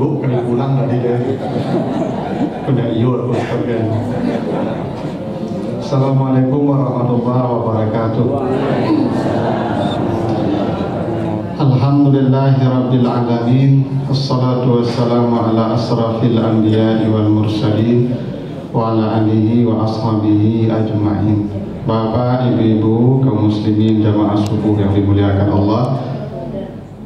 sibuk kali pulang tadi dia. Kena iur kan. Assalamualaikum warahmatullahi wabarakatuh. Alhamdulillahirabbil alamin. Assalatu wassalamu ala asrafil anbiya'i wal mursalin wa ala alihi wa ashabihi ajma'in. Bapak, ibu-ibu, kaum muslimin jamaah subuh yang dimuliakan Allah,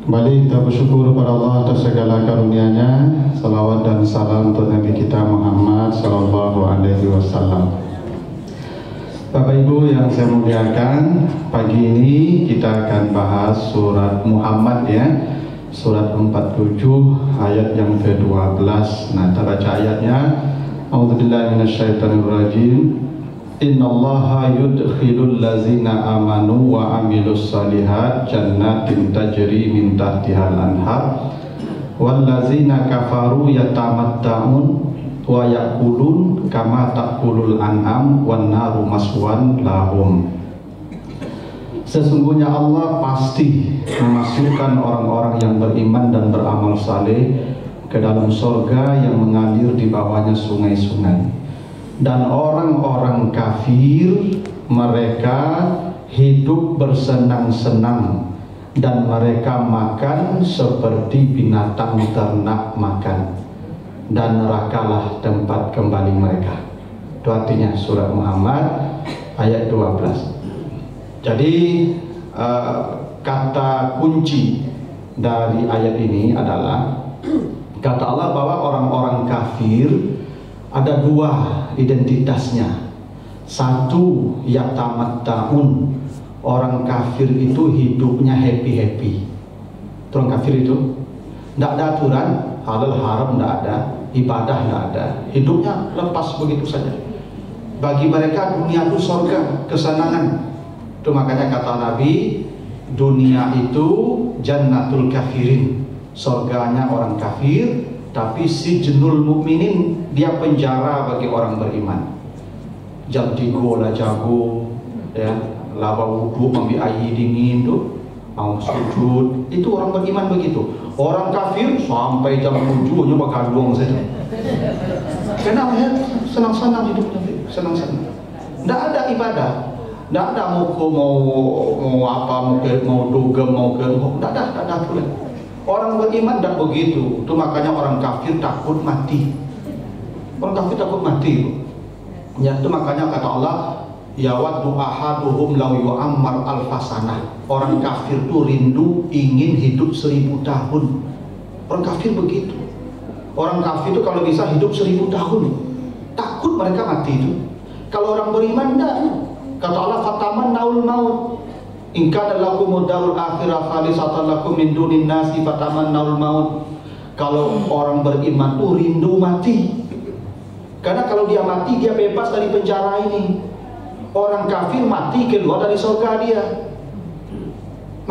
kembali kita bersyukur kepada Allah atas segala karunia-Nya. Salawat dan salam untuk Nabi kita Muhammad sallallahu alaihi wasallam. Bapak Ibu yang saya muliakan, pagi ini kita akan bahas surat Muhammad ya, surat 47 ayat yang ke-12. Nah, kita baca ayatnya. A'udzubillahi minasyaitonirrajim. Innallaha yudkhilul ladzina amanu wa amilus shalihat jannatin tajri min tahtihal anhar wal ladzina kafaru yatamatta'un wa yaqulun kama taqulul an'am wan naru maswan lahum. Sesungguhnya Allah pasti memasukkan orang-orang yang beriman dan beramal saleh ke dalam surga yang mengalir di bawahnya sungai-sungai. Dan orang-orang kafir mereka hidup bersenang-senang dan mereka makan seperti binatang ternak makan, dan nerakalah tempat kembali mereka. Itu artinya surat Muhammad ayat 12. Jadi kata kunci dari ayat ini adalah kata Allah bahwa orang-orang kafir ada dua identitasnya. Satu, yatamatta'un, orang kafir itu hidupnya happy-happy. Orang kafir itu tidak ada aturan, halal haram tidak ada, ibadah tidak ada, hidupnya lepas begitu saja. Bagi mereka dunia itu surga, kesenangan. Itu makanya kata Nabi, dunia itu jannatul kafirin, surganya orang kafir. Tapi si jenul mukminin, dia penjara bagi orang beriman. Jam 3 lah jago, ya, laba wudhu ambil air dingin tuh, mau sujud. Itu orang beriman begitu. Orang kafir sampai jam 7 nyoba kadung saja. Kenapa ya? Senang-senang hidupnya, senang-senang. Tidak ada ibadah, tidak ada mau apa, mau dugem, mau tidak ada pula. Orang beriman tidak begitu. Itu makanya orang kafir takut mati. Orang kafir takut mati. Ya, itu makanya kata Allah, yawaddu ahaduhum law yu'ammar alfasanah. Orang kafir itu rindu ingin hidup 1000 tahun. Orang kafir begitu. Orang kafir itu kalau bisa hidup 1000 tahun. Takut mereka mati itu. Kalau orang beriman tidak. Kata Allah, fatamannaul maut. In kana lakum darul akhirah khalisatan lakum min dunin nasi fatamannaul maut. Kalau orang beriman tuh rindu mati. Karena kalau dia mati dia bebas dari penjara ini. Orang kafir mati keluar dari surga dia.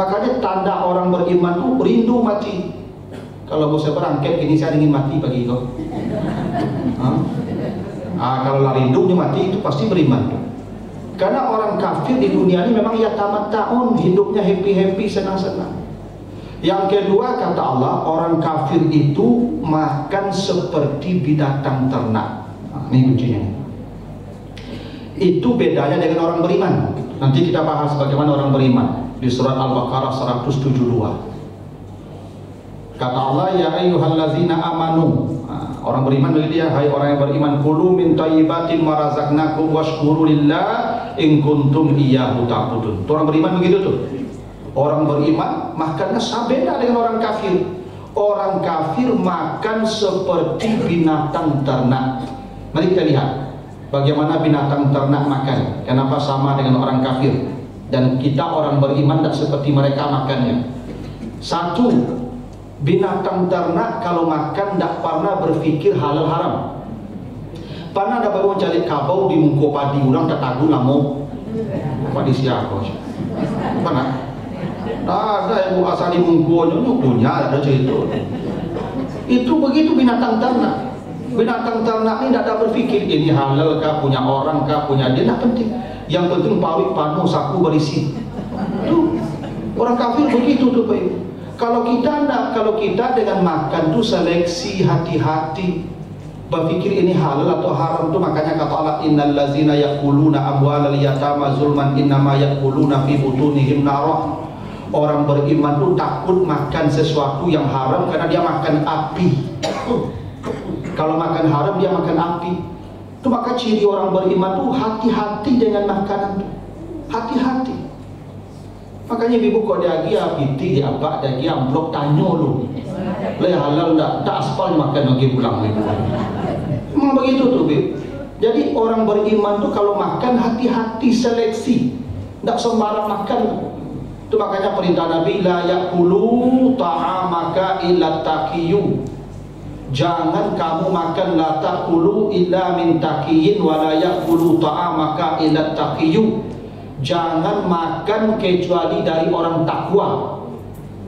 Makanya tanda orang beriman tuh rindu mati. Kalau mau saya berangkat ini saya ingin mati pagi itu. Kalau rindunya mati itu pasti beriman. Karena orang kafir di dunia ini memang yatamatta'un, hidupnya happy-happy, senang-senang. Yang kedua kata Allah, orang kafir itu makan seperti binatang ternak. Nah, ini kuncinya. Itu bedanya dengan orang beriman. Nanti kita bahas bagaimana orang beriman di surat Al-Baqarah 172. Kata Allah, ya ayyuhallazina amanu. Orang beriman bagi dia, hai orang yang beriman, kulu min thayyibatin ma razaqnakum washkuru lillah in kuntum iyyahu ta'budun. Orang beriman begitu tuh. Orang beriman makannya beda dengan orang kafir. Orang kafir makan seperti binatang ternak. Mari kita lihat bagaimana binatang ternak makan. Kenapa sama dengan orang kafir? Dan kita orang beriman tidak seperti mereka makannya. Satu, binatang ternak kalau makan tidak pernah berpikir halal haram. Pernah ada baru mencari kabau di mungko padi orang tetagu namo padi siapa? Pernah? Ada yang asal di mungko punya ada cerita. Itu begitu binatang ternak. Binatang ternak ini tidak ada berpikir ini halal kah, punya orang kah, punya dia, tidak penting. Yang penting pawit panu saku berisi. Itu orang kafir begitu tuh Pak Ibu. Kalau kita enggak, kalau kita dengan makan tuh seleksi, hati-hati, berpikir ini halal atau haram tuh, makanya kata Allah, innal ladzina yaquluna amwalal yatama zulman innama yaquluna fi butunihim nar. Orang beriman tuh takut makan sesuatu yang haram karena dia makan api. Kalau makan haram dia makan api. Itu maka ciri orang beriman tuh hati-hati dengan makanan tuh. Hati-hati. Makanya ibu kok dia lagi piti dia apa dia lagi amplop tanya lu. Lah halal enggak? Tak aspal makan lagi pulang ibu. Memang begitu tuh, Bib. Jadi orang beriman tuh kalau makan hati-hati seleksi. Enggak sembarang makan. Itu makanya perintah Nabi la yaqulu ta'amaka illa taqiyyu. Jangan kamu makan la taqulu illa min taqiyyin wa la yaqulu ta'amaka illa taqiyyu. Jangan makan kecuali dari orang takwa.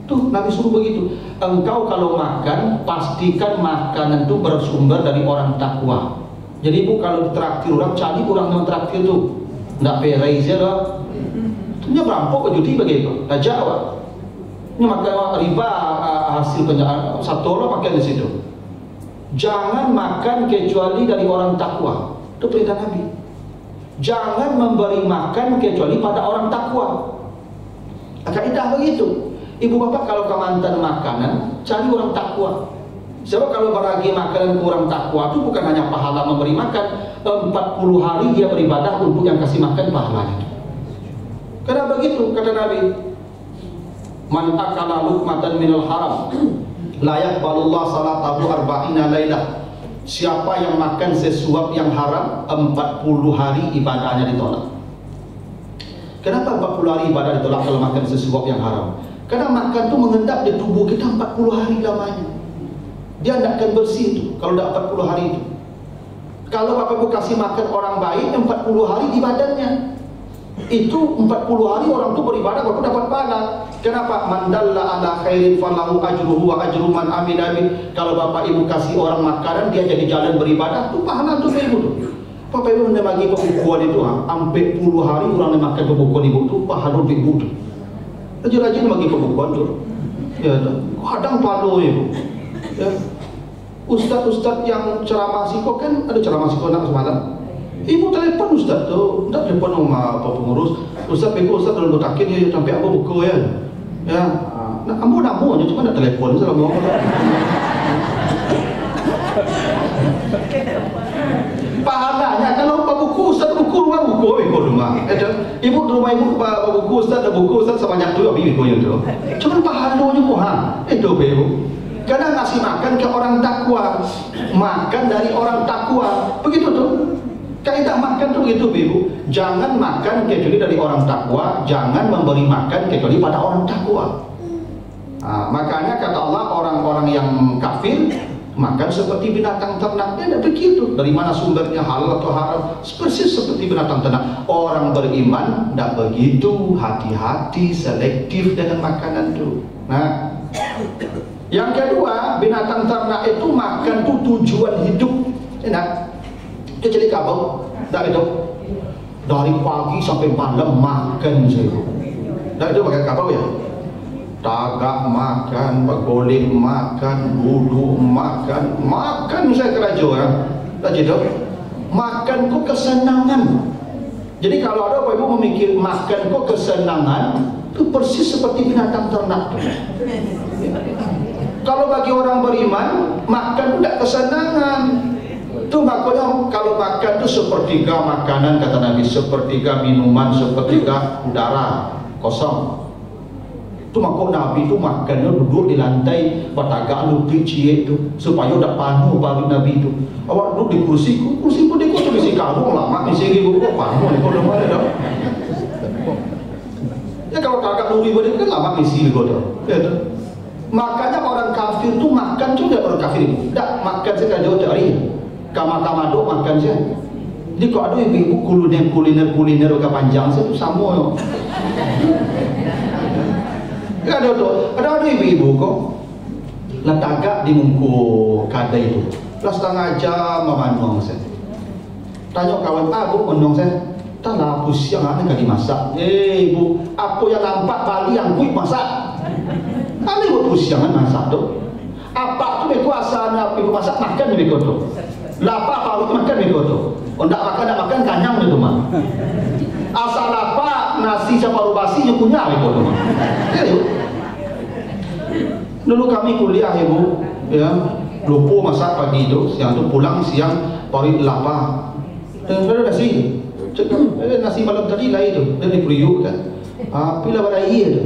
Tuh Nabi suruh begitu. Engkau kalau makan pastikan makanan itu bersumber dari orang takwa. Jadi ibu kalau ditraktir orang, cari orang yang traktir tuh. Nggak perai saja lah. Nya berampok ke judi begitu. Nah Jawa. Ini makan riba hasil penjahat satu orang makan di situ. Jangan makan kecuali dari orang takwa. Itu perintah Nabi. Jangan memberi makan kecuali pada orang takwa. Kaidah begitu. Ibu bapak kalau kemantan makanan, cari orang takwa. Sebab kalau berbagi makanan ke orang takwa itu bukan hanya pahala memberi makan, 40 hari dia beribadah untuk yang kasih makan pahalanya. Karena begitu kata Nabi, man akala luqmatan minal haram la yaqbalullah salatahu arba'ina lailah. Siapa yang makan sesuap yang haram 40 hari ibadahnya ditolak. Kenapa 40 hari ibadah ditolak kalau makan sesuap yang haram? Karena makan itu mengendap di tubuh kita 40 hari lamanya. Dia tidak akan bersih itu kalau tidak 40 hari itu. Kalau Bapak Ibu kasih makan orang baik 40 hari di badannya, itu 40 hari orang itu beribadah baru dapat pahala. Kenapa? Mandalla ala khairin falahu ajruhu wa ajru man amila bih. Kalau Bapak Ibu kasih orang makanan dia jadi jalan beribadah, itu pahala tuh Ibu tuh. Bapak Ibu hendak bagi pembukuan itu, sampai puluh hari orang yang makan pembukuan Ibu tuh pahala Ibu tuh. Rajin-rajin bagi pembukuan tuh. Ya tuh. Kadang pahala Ibu. Ya. Ustaz-ustaz yang ceramah siko kan ada ceramah siko nak semalam. Ibu telepon Ustaz tu, tak telepon sama apa pengurus. Ustaz peko Ustaz dalam butakin ya sampai apa buku ya. Ya, nak ambo namo aja cuma nak telepon salah ngomong. Pahalanya kalau buku Ustaz buku rumah buku rumah. Ibu rumah ibu buku Ustaz ada buku Ustaz sebanyak tu abi buku itu. Cuma pahalanya kok itu Ibu. Karena ngasih makan ke orang takwa, makan dari orang takwa, begitu tuh. Kaidah makan tuh gitu Ibu. Jangan makan kecuali dari orang takwa, jangan memberi makan kecuali pada orang takwa. Nah, makanya kata Allah orang-orang yang kafir makan seperti binatang ternak. Dia tidak begitu. Dari mana sumbernya halal atau haram? Persis seperti binatang ternak. Orang beriman tidak begitu, hati-hati, selektif dengan makanan itu. Nah, yang kedua, binatang ternak itu makan tuh tujuan hidup. Enak. Dia jadi kabel, tak itu dari pagi sampai malam makan saja. Tak itu pakai kabel ya. Tagak makan, bergolek makan, duduk makan, makan saya kerajo ya. Tak itu. Makan kok kesenangan. Jadi kalau ada Bapak Ibu memikir makan kok kesenangan, itu persis seperti binatang ternak. Kalau bagi orang beriman, makan tidak kesenangan. Itu makanya kalau makan itu sepertiga makanan kata Nabi, sepertiga minuman, sepertiga udara kosong. Itu makanya Nabi itu makannya duduk di lantai batagak lupit cie itu supaya udah panu bagi Nabi itu. Awak duduk di kursi pun di kursi kalung lama di sini kok panu di kolam mana dah. Ya kalau kagak luri balik kan lama di sini kok. Ya tuh. Makanya orang kafir tuh makan juga orang kafir itu. Tak makan sekali jauh hari. Kama-kama dok makan saja. Jadi kalau ada ibu kuliner ke panjang saya itu sama. Ya ada ibu-ibu kok letagak di mungku kada itu. Lah setengah jam memandang saya. Tanya kawan, bu mandang saya. Tak lapus yang ada kali masak. Ibu, apa yang nampak Bali yang kuih masak? Ada buat pusiangan masak tu. Apa tu beko asalnya ibu masak makan beko tu. Lapa parut makan beko tu. Ndak makan kanyang tu mah. Asal lapa nasi sama basi punya beko tu mah. Ya, yuk. Dulu kami kuliah ibu, ya, lupa masak pagi tu, siang tu pulang siang parit lapa. Dan ada nasi. Cakap nasi malam tadi lain tu, dan diperiuk kan. Api lah pada air tu.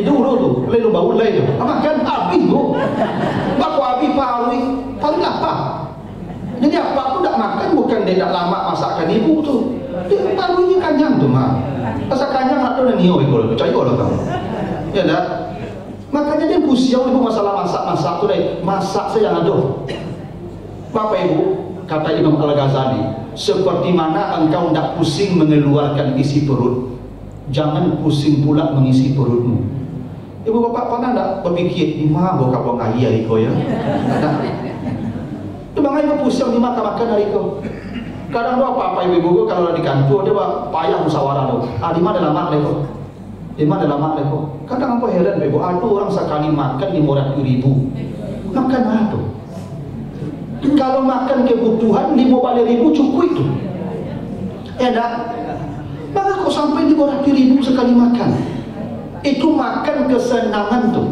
Dulu tu, lalu bau lain tu. Makan habis tu. Baku habis paling apa? Jadi apa tu tak makan bukan dia tak lama masakkan ibu tu. Dia parunya kanyang tu mah. Pasal kanyang nak tu nak niau ikut. Percaya lah kamu. Ya tak? Makanya dia pusing ibu masalah masak tu deh. Masak saya yang ada. Bapak ibu kata Imam Al-Ghazali, seperti mana engkau tak pusing mengeluarkan isi perut, jangan pusing pula mengisi perutmu. Ibu bapak pernah tak berfikir, di mana bokap buang air hari kau ya? Tak. Itu bang ibu pusing di makan hari kau. Kadang tu apa ibu kalau di kantor dia payah musyawarah tu. Di mana lama leko? Di mana lama leko? Kadang apa heran ibu, ada orang sekali makan 500.000. Makan mana tu? Kalau makan kebutuhan 50.000 cukup itu. Ya tak? Maka kok sampai 500.000 sekali makan? Itu makan kesenangan tu.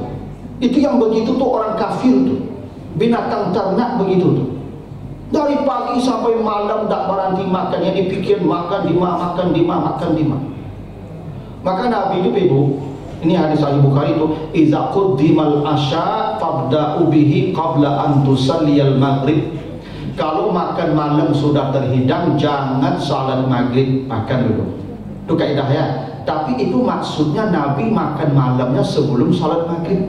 Itu yang begitu tu orang kafir tu. Binatang ternak begitu tu. Dari pagi sampai malam tak berhenti makan. Yang dipikir makan di mak. Maka Nabi itu ibu, ini hadis Sahih Bukhari itu, iza quddimal asya fabda'u bihi qabla an tusalliyal maghrib. Kalau makan malam sudah terhidang, jangan salat maghrib, makan dulu. Itu kaidah ya. Tapi itu maksudnya Nabi makan malamnya sebelum salat maghrib.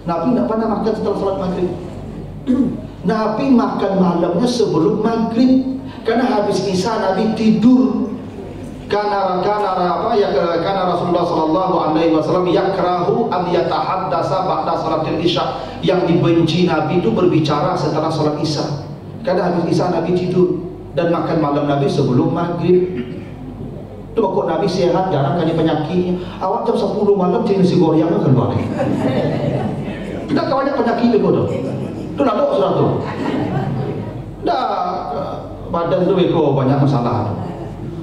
Nabi tidak pernah makan setelah salat maghrib. Nabi makan malamnya sebelum maghrib. Karena habis isya Nabi tidur. Karena Rasulullah sallallahu alaihi wasallam yakrahu an yatahaddasa ba'da salatil isya. Yang dibenci Nabi itu berbicara setelah salat isya. Karena habis isya Nabi tidur dan makan malam Nabi sebelum maghrib. Itu kok Nabi sehat, jarang kali penyakitnya. Awak jam 10 malam cari nasi goreng kan keluar. Tidak banyak penyakit itu tu. Tu nak dok sudah tu. Dah badan tu beko banyak masalah tu.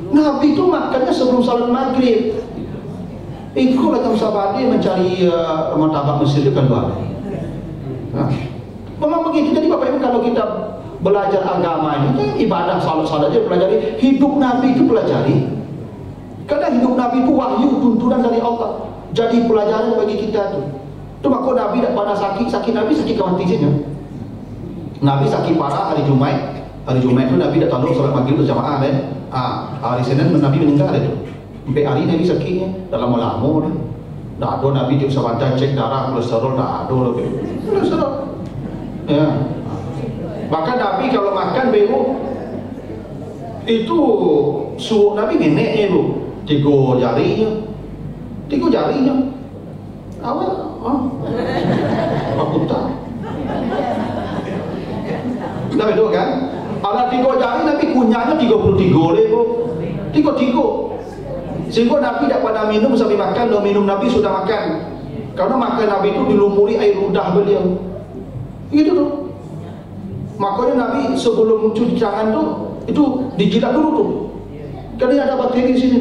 Nabi tu makannya sebelum salat maghrib. Ikut macam sahabat dia mencari martabak Mesir dia keluar. Memang begitu. Jadi Bapak Ibu kalau kita belajar agama ini, ibadah salat-salat dia pelajari, hidup Nabi itu pelajari. Karena hidup Nabi itu wahyu tuntunan dari Allah. Jadi pelajaran bagi kita tu. Tu maka Nabi tak pernah sakit Nabi sakit kawan tijinya. Nabi sakit parah hari Jumaat. Hari Jumaat tu Nabi dah tolong solat maghrib berjamaah kan. Hari Senin Nabi meninggal itu. Sampai hari Nabi sakitnya dah lama-lama dah. Dah ada Nabi dia usah baca cek darah kolesterol dah ada lagi. Kolesterol. Ya. Bahkan Nabi kalau makan bego itu suruh Nabi neneknya itu 3 jarinya. Awal aku tak. Nabi itu kan ada 3 jari Nabi kunyahnya 33 lebo. 33. Sehingga Nabi tak pernah minum sampai makan. Kalau minum Nabi sudah makan. Karena makan Nabi itu dilumuri air ludah beliau. Gitu tuh. Makanya Nabi sebelum cuci tangan tuh itu dijilat dulu tuh. Karena ada bakteri di sini.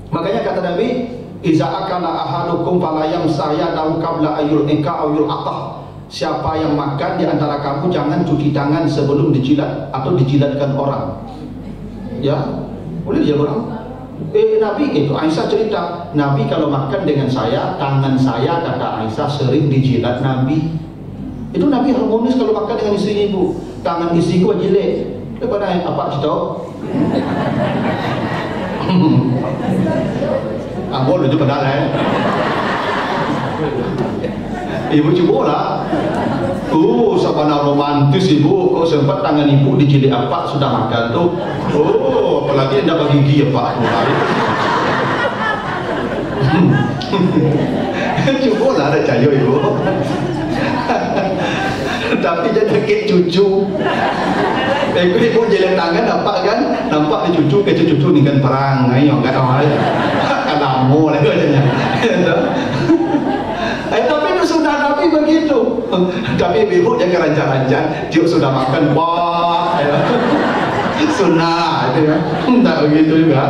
Makanya kata Nabi, iza akala ahadukum fala yamsaya dahu qabla ayul ika ayul aqah. Siapa yang makan di antara kamu jangan cuci tangan sebelum dijilat atau dijilatkan orang. Ya, boleh dia orang. Nabi itu Aisyah cerita, Nabi kalau makan dengan saya, tangan saya kata Aisyah sering dijilat Nabi. Itu Nabi harmonis kalau makan dengan istri ibu. Tangan istri ibu jilat. Daripada apa cerita? Boleh tu padahal ibu cuba lah. Sabana romantis ibu. Sempat tangan ibu dijilid apa sudah makan tu. Apalagi anda bagi gigi apa cuba lah ada cayo ibu. Tapi dia sakit cucu. Ibu jalan tangan nampak kan? Nampak dia cucu ke cucu ni kan perang. Ayo kan awal. Kan lama lah katanya. begitu. Tapi ibu jangan rancan-rancan, dia sudah makan, wah, ya. Sunnah, itu ya. Tidak begitu juga.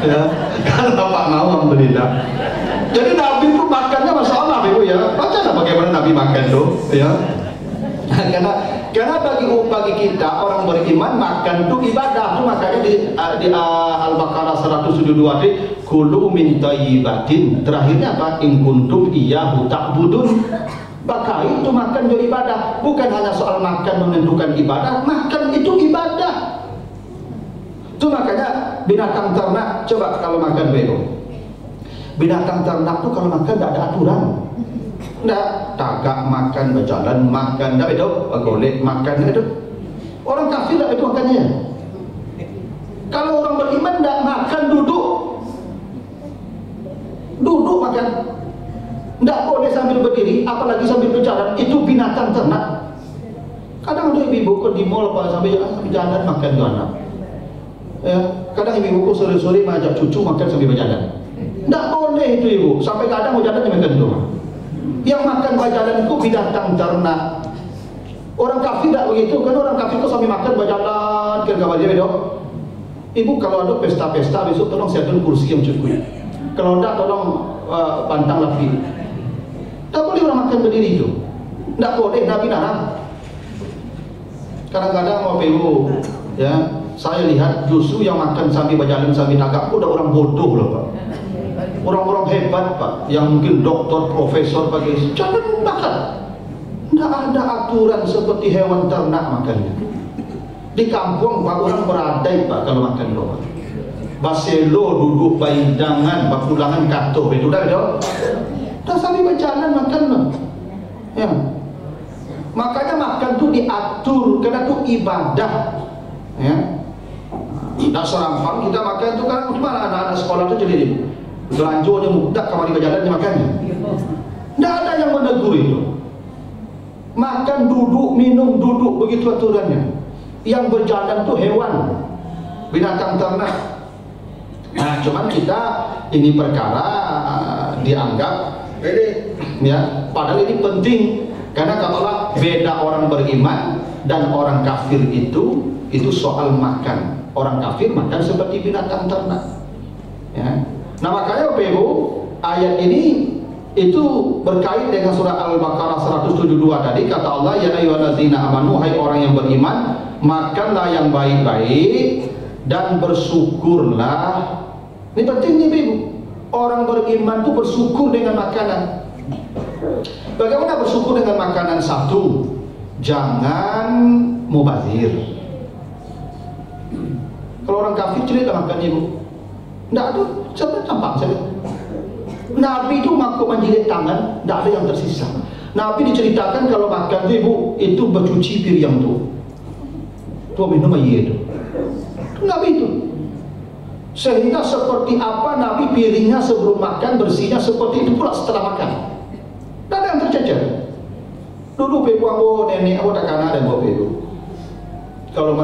Ya. Kalau bapak mau, alhamdulillah. Jadi Nabi itu makannya masya Allah, ibu ya. Bacalah bagaimana Nabi makan tuh, ya. Karena bagi kita orang beriman makan itu ibadah tuh, makanya di Al-Baqarah 172 tadi kulu min thayyibatin, terakhirnya apa? In kuntum iyyahu ta'budun. Maka itu makan itu ibadah, bukan hanya soal makan menentukan ibadah, makan itu ibadah. Itu makanya binatang ternak, coba kalau makan beo, binatang ternak tuh kalau makan tidak ada aturan. Nggak, tagak makan, berjalan makan, nggak itu, golek makan, itu. Orang kafir nggak itu makannya. Kalau orang beriman nggak makan, duduk makan, nggak boleh sambil berdiri, apalagi sambil berjalan. Itu binatang ternak. Kadang ada ibu-ibu di mall apa sambil jalan makan tuh anak. Ya, kadang ibu-ibu sore-sore mengajak cucu makan sambil berjalan. Nggak boleh itu ibu. Sampai kadang mau jalan makan tuh. Yang makan berjalan itu binatang ternak. Orang kafir tidak begitu, kan orang kafir itu sambil makan berjalan ke kamar dia dok. Ibu kalau ada pesta-pesta besok tolong siapkan kursi yang cukup. Kalau tidak tolong pantang lapi. Tak boleh orang makan berdiri itu. Tak boleh, Nabi larang. Kadang-kadang mau ibu, ya saya lihat justru yang makan sambil berjalan sambil tagak itu udah orang bodoh loh pak. Orang-orang hebat pak, yang mungkin doktor, profesor bagi jangan makan. Tidak ada aturan seperti hewan ternak makannya. Di kampung pak orang beradai pak kalau makan doa. Baselo duduk baindangan, bakulangan katuh itu dah dong. Dah sambil berjalan makan loh. Ya. Makanya makan tu diatur, karena tu ibadah. Ya. Dah serampang kita makan tu kan gimana anak-anak sekolah tu jadi belanjonya mudah kamar berjalan dia makannya. Tidak ada yang menegur itu. Makan duduk, minum duduk, begitu aturannya. Yang berjalan tu hewan, binatang ternak. Nah, cuman kita ini perkara dianggap ini, ya, padahal ini penting karena kalau beda orang beriman dan orang kafir itu soal makan. Orang kafir makan seperti binatang ternak. Ya. Nah makanya Ibu, ayat ini itu berkait dengan surah Al-Baqarah 172 tadi, kata Allah ya ayyuhallazina amanu, hai orang yang beriman, makanlah yang baik-baik dan bersyukurlah. Ini penting nih Ibu. Orang beriman itu bersyukur dengan makanan. Bagaimana bersyukur dengan makanan? Satu, jangan mubazir. Kalau orang kafir cerita makan Ibu, tidak ada, siapa campak saja. Nabi itu mampu menjilid tangan, tidak ada yang tersisa. Nabi diceritakan kalau makan itu Ibu, itu bercuci piring tu. Tu minum air itu. Nabi itu. Sehingga seperti apa Nabi piringnya sebelum makan bersihnya, seperti itu pula setelah makan. Tidak ada yang tercecer. Dulu Ibu aku nenek aku tak kena dan bawa Ibu. Kalau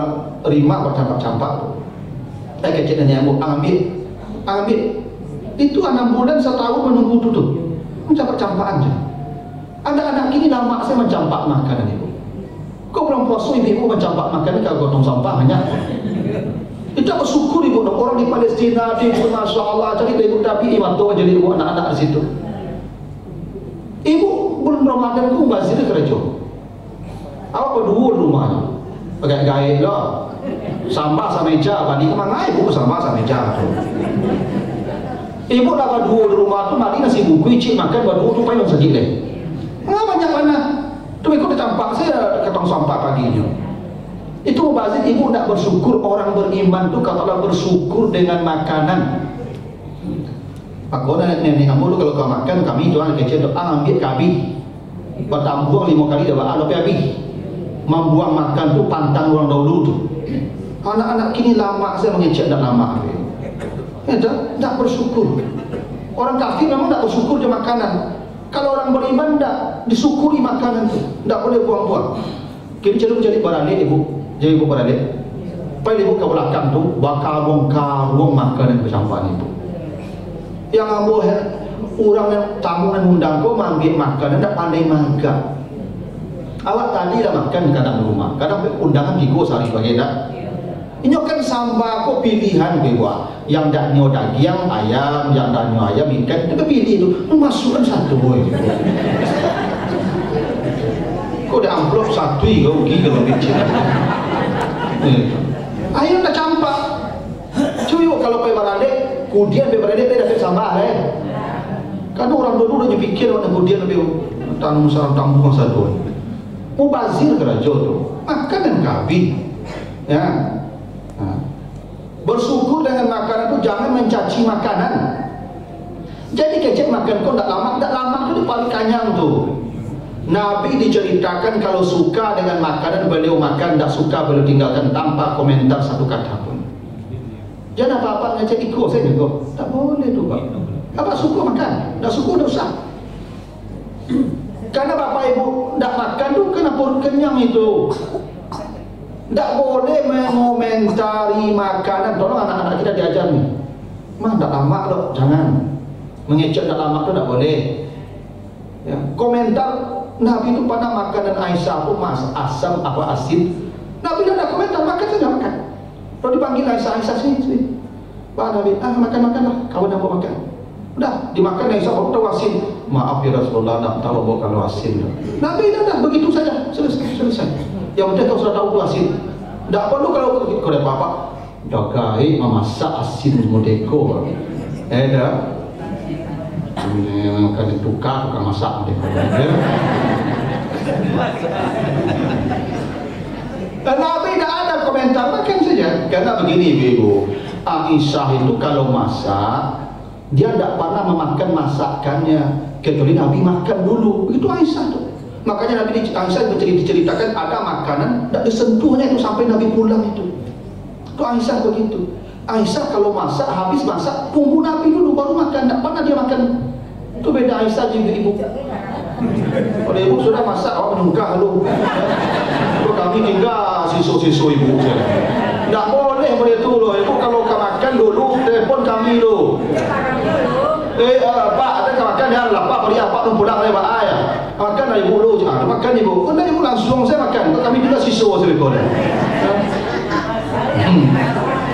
terima bercampak-campak, saya kecil nenek aku ambil. Itu 6 bulan 1 tahun menunggu itu tuh mencampak-campak aja. Anak-anak kini lama saya mencampak makanan Ibu. Kau belum puasa ibu mencampak makanan kalau gotong sampah banyak. Kita bersyukur Ibu, orang di Palestina di Masya Allah, jadi Ibu tapi iman doa jadi Ibu anak-anak di situ. Ibu bulan Ramadan ku bazir kerja. Apa kedua rumahnya? Pakai gaib lah. Sampah sama meja, bani kemana Ibu sampah sama meja. Ibu dah berdua di rumah tu mari nasi buku cik makan berdua tu payung sedikit leh. Banyak mana? Tu ikut campak saya ke tong sampah paginya. Itu bazir Ibu nak bersyukur. Orang beriman tu kalau bersyukur dengan makanan. Aku nenek kamu tu kalau kau makan kami tu anak kecil tu ambil kabi. Bertambuang 5 kali dah ada habis. Membuang makan tu pantang orang dahulu tu. Anak-anak kini lama saya mengecek dah lama. Tak bersyukur. Orang kafir memang tak bersyukur dia makanan. Kalau orang beriman tak disyukuri makanan tu, tak boleh buang-buang. Kini cenderung jadi beralik Ibu. Jadi Ibu beralik. Pada Ibu ke belakang tu, karung makanan bercampur Ibu. Yang orang yang tamu yang undang kau ambil makanan tak pandai makan. Awak tadi dah makan kadang rumah, kadang undangan gigo sehari bagi dah. Ini kan sambal kok pilihan gua. Yang dak nyo daging ayam, yang dak nyo ayam ikan, kita pilih tu. Masukkan satu boy. Kok ada amplop satu kau pergi kalau bicin. Ayam dah campak. Cuy kalau pergi barade, kemudian pergi barade dia dapat sambal Kan orang dulu dah pikir orang kemudian lebih tanam sarang tambung satu. Mubazir kerajaan tu. Makan dan kawin. Ya. Bersyukur dengan makanan itu, jangan mencaci makanan. Jadi kecek makan kau tak lama tu paling kanyang tu. Nabi diceritakan kalau suka dengan makanan beliau makan, tak suka beliau tinggalkan tanpa komentar satu kata pun. Jangan apa-apa ngajak ikut saja kau. Tak boleh tu Pak. Apa suka makan, tak suka tak usah. Karena bapak ibu tak makan tu kena perut kenyang itu. Tak boleh mengomentari makanan. Tolong anak-anak kita diajar ni. Mah tak lama loh, jangan. Mengecek tak lama tu tak boleh. Ya. Komentar Nabi itu pada makanan Aisyah tu mas asam apa asin. Nabi dah ada komentar, makan saja makan. Kalau dipanggil Aisyah sini. Pak Nabi, makan lah. Kawan nak makan. Udah dimakan Aisyah baru tahu asin. Maaf ya Rasulullah, tak tahu bawa kalau asin. Nabi dah begitu saja, selesai. Yang penting kau sudah tahu tu asin. Tak perlu kalau kau ada apa-apa jagai memasak asin modeko. Dah. Ini kan tukang masak modeko. Nabi tak ada komentar, makan saja. Karena begini ibu, Aisyah itu kalau masak dia tidak pernah memakan masakannya kecuali Nabi makan dulu. Begitu Aisyah tu. Makanya Nabi Aisyah diceritakan ada makanan tak disentuhnya itu sampai Nabi pulang itu. Itu Aisyah begitu. Aisyah kalau masak, habis masak, tunggu Nabi dulu baru makan. Tak pernah dia makan. Itu beda Aisyah juga ibu. Kalau ibu sudah masak, awak menungkah dulu. Kalau kami tinggal sisu-sisu ibu. Tak boleh begitu loh. Ibu kalau kau makan dulu, telefon kami dulu. Pak, ada kau makan ya, lapar beri apa tu pulang dari Pak Ayah. Makan dari ibu dulu, makan ibu. Kan ibu langsung saya makan. Kami juga sisu saya boleh.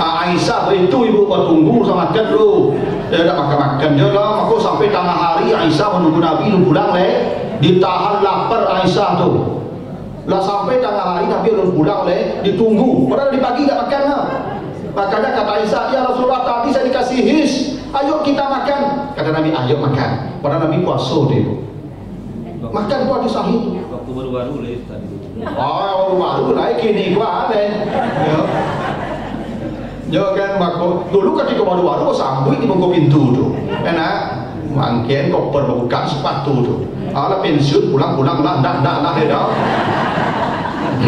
Aisyah itu ibu kau tunggu sama makan dulu. Dia tak makan je lah. Maka sampai tengah hari Aisyah menunggu Nabi belum pulang ditahan lapar Aisyah tu. Lah sampai tengah hari Nabi belum pulang ditunggu. Padahal di pagi tak makan lah. Makanya kata Aisyah, ya Rasulullah tadi saya dikasih his, ayo kita makan. Kata Nabi, ayo makan. Padahal Nabi puasa dia tu. Makan tu ada sahih. Waktu baru-baru tadi. Baru naik kini gua ada. Ya kan mako dulu ketika baru-baru sambut di bangku pintu tu. Enak mangken koper buka sepatu tu. Ala pensiun pulang-pulang lah dah dia dah.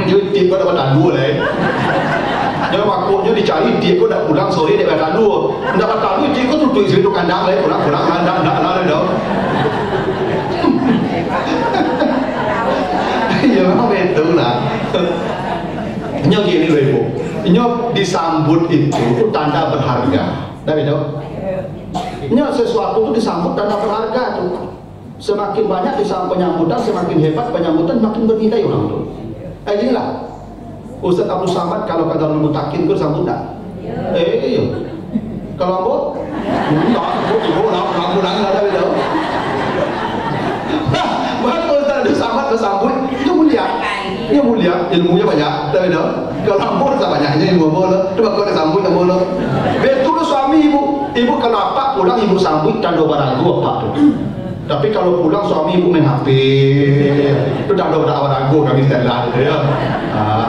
Jadi kau dapat tandu Jadi makunya dicari dia kau dah pulang sore dia dapat tandu. Dapat tandu dia kau tutup situ kandang pulang-pulang dah dah. Ya memang betul lah. Nya gini loh ibu. Nya disambut itu tanda berharga. Dah betul? Nya sesuatu itu disambut tanda berharga tu. Semakin banyak disambut penyambutan, semakin hebat penyambutan, makin bernilai orang tu. Inilah Ustaz Abdul Samad kalau kata orang mutakin kau sambut tak? Iya. Kalau ambo, tak. Ibu nak pulang dah betul. Bahkan Ustaz Abdul Samad bersambut itu mulia. Dia mulia, ilmunya banyak, tak betul? Kalau ambo tak banyaknya ilmu ambo lah. Coba kau disambut ambo lah. Betul suami ibu. Ibu kalau apa pulang ibu sambut tanda baragu apa tu. Tapi kalau pulang suami ibu main HP, itu dah ada beragu kami standar gitu ya.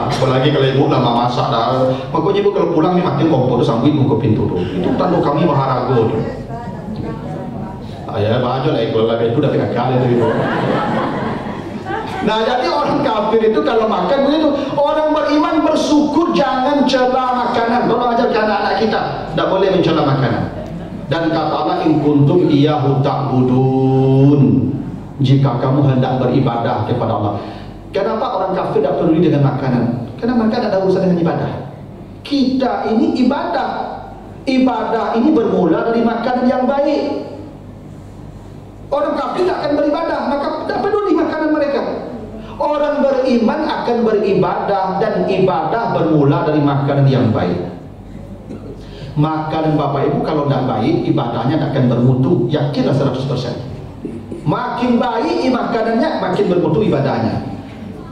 Apalagi kalau ibu lama masak dah, makanya ibu kalau pulang ni makin kompor tu sambut ibu ke pintu tu. Itu tanda kami beragu tu. Ya bahagia lah kalau lagi itu dah gagal itu ibu. Nah jadi orang kafir itu kalau makan begitu, orang beriman bersyukur jangan cela makanan. Tolong ajarkan anak-anak kita, tak boleh mencela makanan. Dan kata Allah, in kuntum iyyahu ta'budun, jika kamu hendak beribadah kepada Allah. Kenapa orang kafir tak peduli dengan makanan? Karena mereka ada urusan dengan ibadah. Kita ini ibadah. Ibadah ini bermula dari makanan yang baik. Orang kafir tak akan beribadah, maka tak peduli makanan mereka. Orang beriman akan beribadah, dan ibadah bermula dari makanan yang baik. Makanan Bapak Ibu kalau tidak baik, ibadahnya tidak akan bermutu. Yakinlah 100%. Makin baik makanannya, makin bermutu ibadahnya.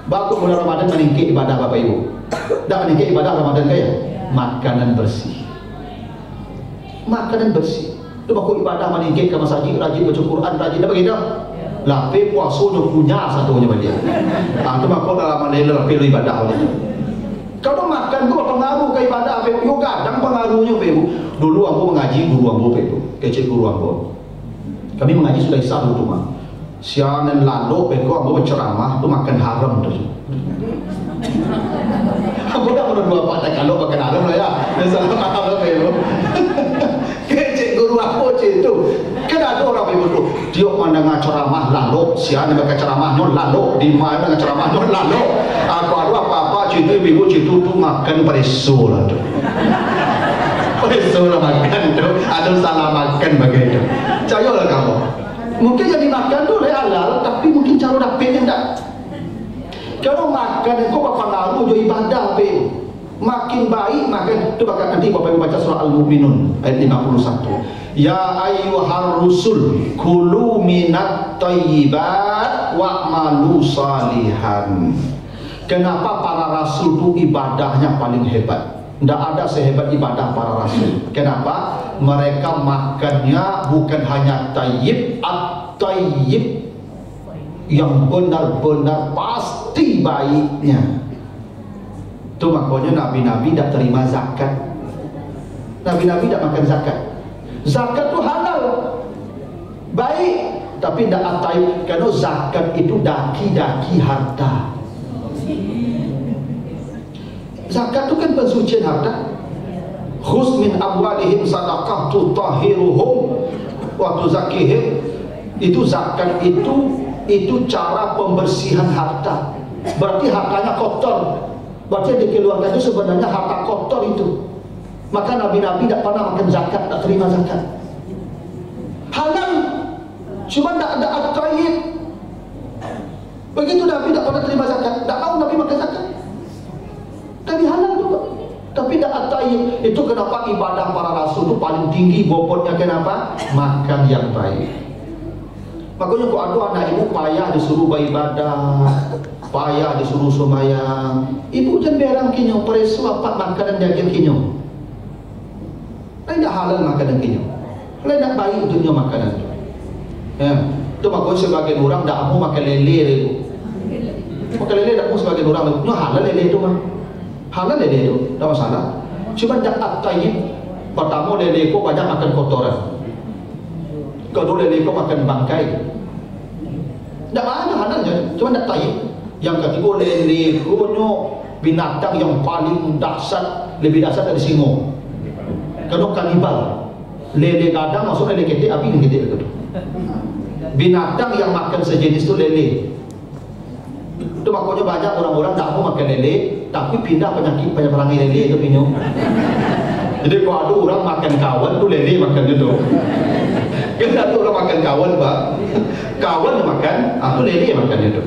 Bagus bulan Ramadan meningkat ibadah Bapak Ibu. Tak meningkat ibadah Ramadan kaya? Makanan bersih. Makanan bersih. Itu baku ibadah meningkat ke masjid, rajin baca Quran, rajin dah begitu. Lape puasa dia punya satunya dia. Itu baku dalam mandela lape ibadah begitu. Kalau makan tu pengaruh ke ibadah Bapak Ibu. Kadang pengaruhnya Bapak Ibu. Dulu aku mengaji guru aku Bapak Ibu. Kecil guru aku. Kami mengaji sudah isah dulu mah. Siang dan lalu Bapak Ibu aku berceramah tu makan haram tu. Aku dah pernah dua patah kalau makan haram lah ya. Salah faham Bapak Ibu. Kecil guru aku itu. Kan ada orang Bapak Ibu tu. Dia pandang ceramah lalu. Siang dia makan ceramah non lalu. Di mana dengan ceramah non lalu. Aku ada apa-apa cerita Ibu cerita tu makan preso lah tu. Preso lah makan tu. Ada salah makan begitu. Percayalah kamu. Mungkin yang dimakan tu halal, tapi mungkin cara dapatnya tak. Kalau makan kau berpengaruh jo ibadah pe. Makin baik makan tu bakal nanti Bapak Ibu baca surah Al-Mu'minun ayat 51. Ya ayyuhar rusul kulu minat thayyibat wa'malu salihan. Kenapa para rasul tu ibadahnya paling hebat? Tidak ada sehebat ibadah para rasul. Kenapa? Mereka makannya bukan hanya tayyib, at-tayyib yang benar-benar pasti baiknya. Itu makanya nabi-nabi tidak terima zakat. Nabi-nabi tidak makan zakat. Zakat itu halal, baik, tapi tidak at-tayyib. Karena zakat itu daki-daki harta. Zakat itu kan pensucian harta. Khuz min amwalihim sadaqah tutahhiruhum wa tuzakihim. Itu zakat itu cara pembersihan harta. Berarti hartanya kotor. Berarti yang dikeluarkan itu sebenarnya harta kotor itu. Maka nabi-nabi tidak pernah makan zakat, tak terima zakat. Halal, cuma tidak ada at-tayyib. Begitu nabi tidak pernah terima zakat, tak mau nabi makan zakat. Tapi halal juga. Tapi tidak at-tayyib. Itu kenapa ibadah para rasul itu paling tinggi bobotnya. Kenapa? Makan yang baik. Makanya kok ada anak ibu payah disuruh beribadah, payah disuruh sembahyang. Ibu jangan berang kinyo, preso apa makanan daging kinyo. Tidak halal makanan kinyo. Tidak baik untuknya makanan itu. Ya, itu makanya sebagian orang tidak mau makan lele itu. Makan lele tidak mau sebagian orang. Itu halal lele itu mah. Halal lele itu, tidak masalah. Cuma tidak at-tayyib. Pertama lele itu banyak makan kotoran. Kedua lele itu makan bangkai. Tidak ada halalnya, cuma tidak tayyib. Yang ketiga lele itu binatang yang paling dahsyat, lebih dahsyat dari singo. Kedua kanibal. Lele kadang masuk lele ketik, api yang ketik itu. Binatang yang makan sejenis itu lele. Itu makanya banyak orang-orang tak mau makan lele, tapi pindah penyakit perangai lele itu pinyo. Jadi kalau ada orang makan kawan tu lele makan itu. Kita tu orang makan kawan pak, kawan makan, aku lele makan itu.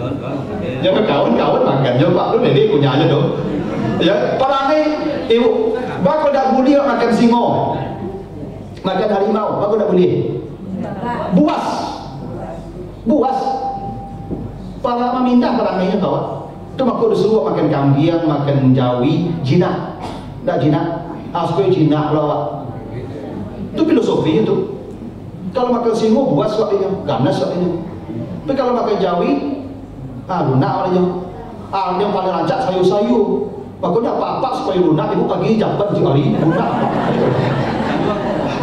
Jangan kawan makan, jangan tu lele punya aja tu. Ya, perangai ibu, bako tak boleh makan singo, makan harimau, bako tak boleh. Buas. Para meminta perangainya kawan. Itu makanya disuruh makan kambing, makan jawi, jinak. Tak jinak, supaya jinak lah. Itu filosofi itu. Kalau makan singo buas waktunya, ganas waktunya. Tapi kalau makan jawi, lunak waktunya. Yang paling rancak sayur-sayur. Makanya apa-apa supaya lunak, ibu pagi jabat di hari lunak.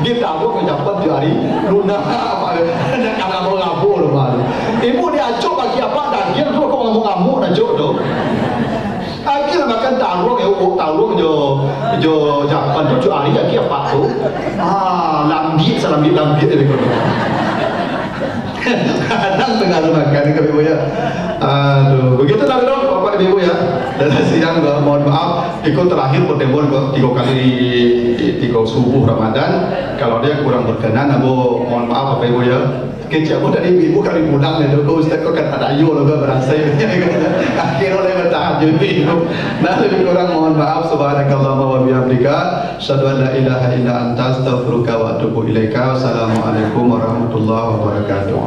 Dia tahu kejabat di hari lunak apa? Nak ngabur loh pak. Ibu dia acuk bagi apa? Daging tu kau ngamuk acuk tu. Akhirnya makan taruh taruh jo japan tu hari lagi apa tu? Lambit itu. Kadang tengah makan ke ibu ya. Aduh, begitu lah dong. Pak Ibu ya. Dan siang gua mohon maaf, ikut terakhir pertemuan gua 3 kali 3 subuh Ramadan. Kalau dia kurang berkenan, Abu mohon maaf Bapak Ibu ya. Kecil aku dari ibu kali pulang ya, kau Ustaz kau kan ada ayu loh berasa ya. Akhirnya oleh bertahajud ibu. Nah lebih kurang mohon maaf. Subhanakallahumma wa bihamdika, asyhadu an la ilaha illa anta, astaghfiruka wa atubu ilaika. Wassalamualaikum warahmatullahi wabarakatuh.